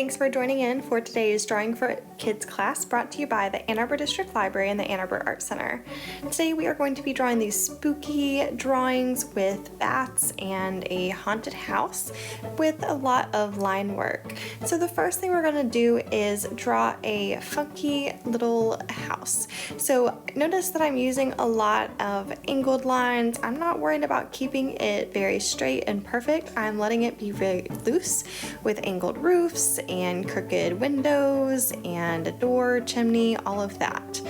thanks for joining in for today's Drawing for Kids class brought to you by the Ann Arbor District Library and the Ann Arbor Art Center. Today we are going to be drawing these spooky drawings with bats and a haunted house with a lot of line work. So the first thing we're going to do is draw a funky little house. So notice that I'm using a lot of angled lines. I'm not worried about keeping it very straight and perfect. I'm letting it be very loose with angled roofs and crooked windows and a door, chimney, all of that.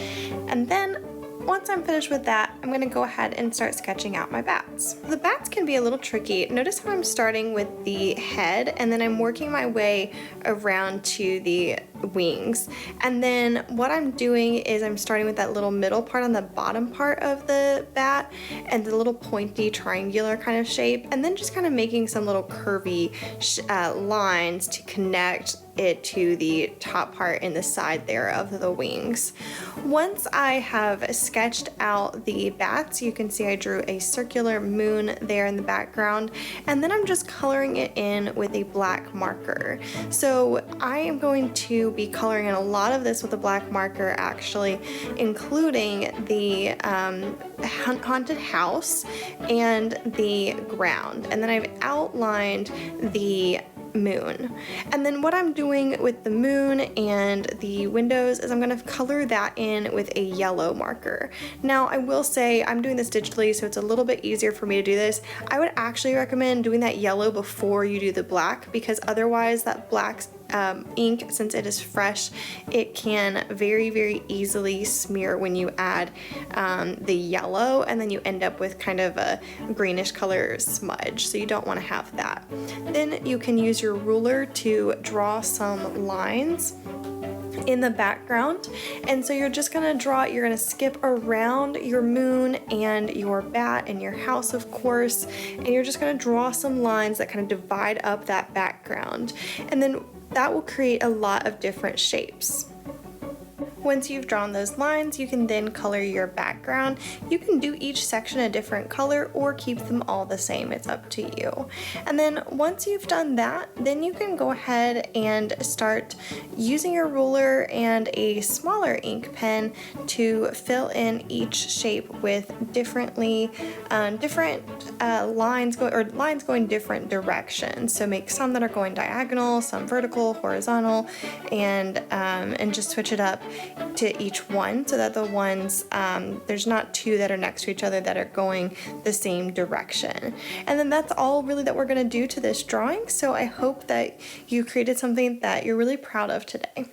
And then once I'm finished with that, I'm going to go ahead and start sketching out my bats. The bats can be a little tricky. Notice how I'm starting with the head and then I'm working my way around to the wings. And then what I'm doing is I'm starting with that little middle part on the bottom part of the bat and the little pointy triangular kind of shape, and then just kind of making some little curvy lines to connect it to the top part in the side there of the wings. Once I have sketched out the bats, you can see I drew a circular moon there in the background, and then I'm just coloring it in with a black marker. So I am going to be coloring in a lot of this with a black marker, actually, including the haunted house and the ground, and then I've outlined the moon. And then what I'm doing with the moon and the windows is I'm going to color that in with a yellow marker. Now I will say I'm doing this digitally, so it's a little bit easier for me to do this. I would actually recommend doing that yellow before you do the black, because otherwise that black ink, since it is fresh, it can very easily smear when you add the yellow, and then you end up with kind of a greenish color smudge, so you don't want to have that. Then you can use your ruler to draw some lines in the background, and so you're just gonna you're gonna skip around your moon and your bat and your house, of course, and you're just gonna draw some lines that kind of divide up that background, and then that will create a lot of different shapes. Once you've drawn those lines, you can then color your background. You can do each section a different color or keep them all the same, it's up to you. And then once you've done that, then you can go ahead and start using your ruler and a smaller ink pen to fill in each shape with different lines going different directions. So make some that are going diagonal, some vertical, horizontal, and just switch it up to each one so that the ones, there's not two that are next to each other that are going the same direction. And then that's all really that we're going to do to this drawing, so I hope that you created something that you're really proud of today.